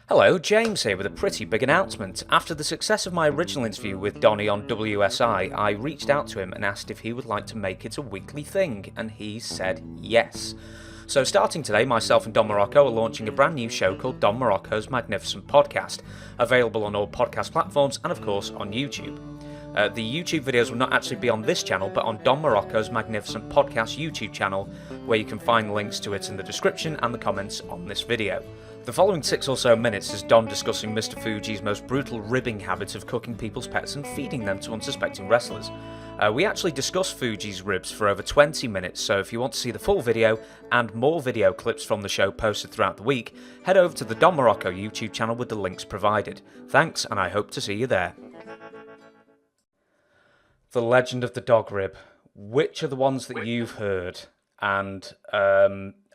Hello, James here with a pretty big announcement. After the success of my original interview with Donny on WSI, I reached out to him and asked if he would like to make it a weekly thing, and he said yes. So starting today, myself and Don Morocco are launching a brand new show called Don Morocco's Magnificent Podcast, available on all podcast platforms and of course on YouTube. The YouTube videos will not actually be on this channel, but on Don Morocco's Magnificent Podcast YouTube channel, where you can find links to it in the description and the comments on this video. The following 6 or so minutes is Don discussing Mr Fuji's most brutal ribbing habit of cooking people's pets and feeding them to unsuspecting wrestlers. We actually discuss Fuji's ribs for over 20 minutes, so if you want to see the full video and more video clips from the show posted throughout the week, head over to the Don Morocco YouTube channel with the links provided. Thanks, and I hope to see you there. The Legend of the Dog Rib. Which are the ones that you've heard? And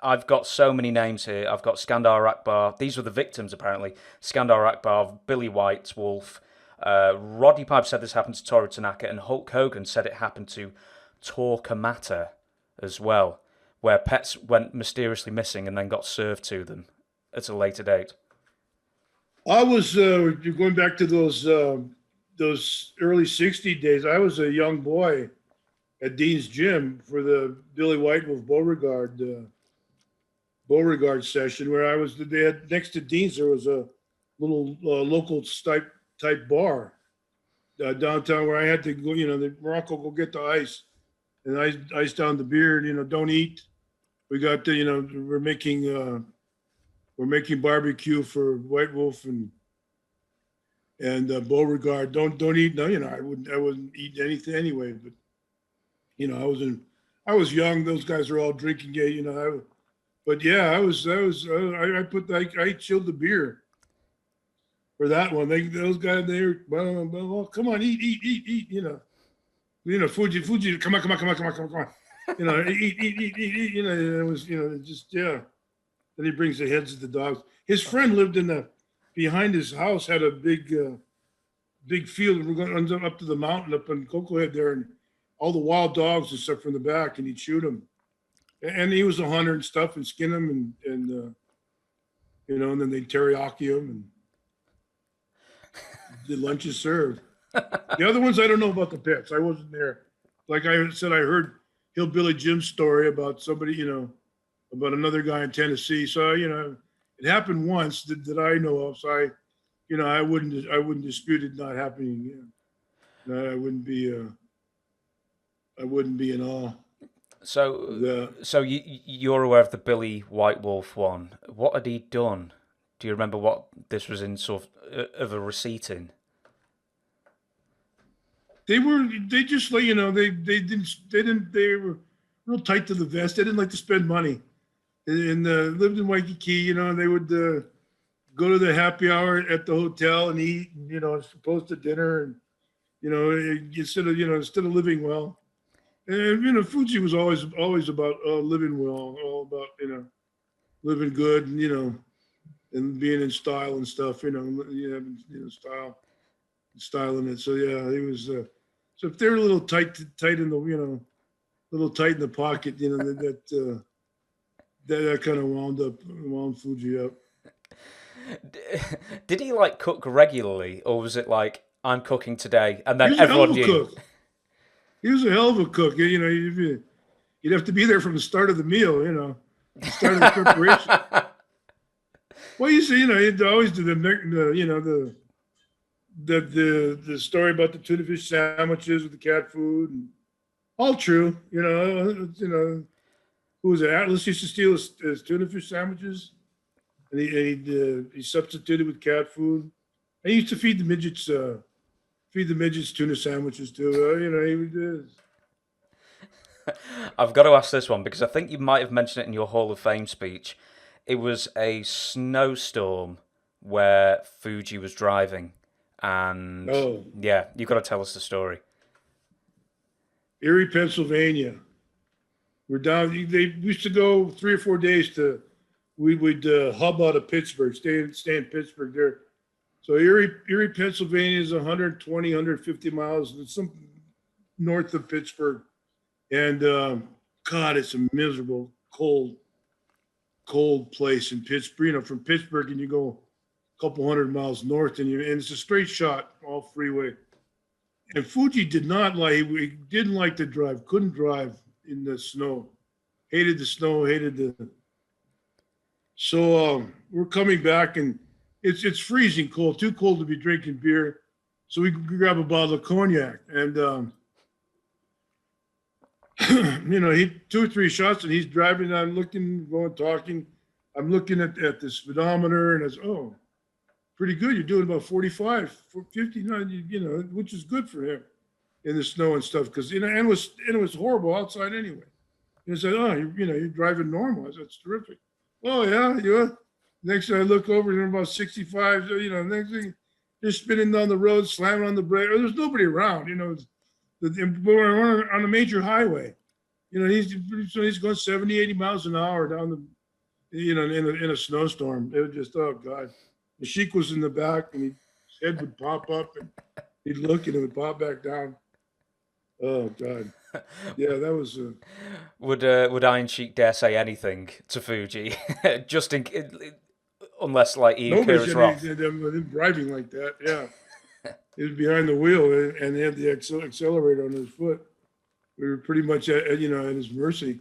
I've got so many names here. I've got Skandar Akbar. These were the victims, apparently. Skandar Akbar, Billy White's Wolf. Roddy Pipe said this happened to Toru Tanaka, and Hulk Hogan said it happened to Torquemada as well, where pets went mysteriously missing and then got served to them at a later date. I was going back to those early '60s days. I was a young boy at Dean's Gym for the Billy White Wolf Beauregard session, where I was. They had next to Dean's, there was a little local type bar downtown where I had to go. The Morocco go get the ice and ice down the beer. And, don't eat. We got we're making barbecue for White Wolf and Beauregard. Don't eat. No, I wouldn't eat anything anyway. But I was young. Those guys were all drinking. But yeah, I chilled the beer for that one. Those guys, they were, well, come on, eat. Fuji, come on. Eat. It was, just, yeah. Then he brings the heads of the dogs. His friend lived behind his house, had a big field. We're going up to the mountain up in Cocoa Head there, and all the wild dogs and stuff from the back, and he'd shoot them. And he was a hunter and stuff, and skin them, and then they'd teriyaki them, and the lunches served. The other ones, I don't know about the pets. I wasn't there. Like I said, I heard Hillbilly Jim's story about somebody, about another guy in Tennessee. So, it happened once that I know of. So I wouldn't dispute it not happening again. I wouldn't be in awe. So you're aware of the Billy White Wolf one. What had he done? Do you remember what this was in sort of a receipt in? They were real tight to the vest. They didn't like to spend money, and lived in Waikiki. They would go to the happy hour at the hotel and eat, and supposed to dinner, and instead of living well. And Fuji was always about living well, all about living good, and being in style and stuff. Style in it. So yeah, he was. So if they're a little tight in the little tight in the pocket, that kind of wound Fuji up. Did he cook regularly, or was it like, I'm cooking today, and then everyone knew? Cook. He was a hell of a cook. You'd have to be there from the start of the meal. The start of the preparation. Well, he'd always do the story about the tuna fish sandwiches with the cat food, and all true. Who was it? Atlas used to steal his tuna fish sandwiches, and he substituted with cat food. And he used to feed the midgets tuna sandwiches too. He would. I've got to ask this one because I think you might have mentioned it in your Hall of Fame speech. It was a snowstorm where Fuji was driving, and yeah, you've got to tell us the story. Erie, Pennsylvania. We're down. They used to go 3 or 4 days to. We would hub out of Pittsburgh, stay in Pittsburgh there. So Erie, Pennsylvania is 120, 150 miles. It's some north of Pittsburgh, and God, it's a miserable, cold place in Pittsburgh. From Pittsburgh, and you go couple 100 miles north, and it's a straight shot, all freeway. And Fuji did not like, he didn't like to drive, couldn't drive in the snow, hated the snow, hated the. So we're coming back, and it's freezing cold, too cold to be drinking beer. So we grab a bottle of cognac, and he 2 or 3 shots, and he's driving. I'm looking, going, talking. I'm looking at the speedometer, and I said, "Oh, pretty good. You're doing about 45, 59, which is good for him in the snow and stuff, because and it was horrible outside anyway." He said, "Oh, you're driving normal." I said, "That's terrific." "Oh yeah, yeah." Next thing I look over, they're about 65. So, next thing they're spinning down the road, slamming on the brake. There's nobody around. We're on a major highway. He's going 70, 80 miles an hour down the, in a snowstorm. It was just, oh God. The Sheik was in the back, and his head would pop up, and he'd look, and it would pop back down. Oh God. Yeah, that was. Would Iron Sheik dare say anything to Fuji, just unless like he occurs wrath? Him driving like that. Yeah, he was behind the wheel, and he had the accelerator on his foot. We were pretty much at his mercy.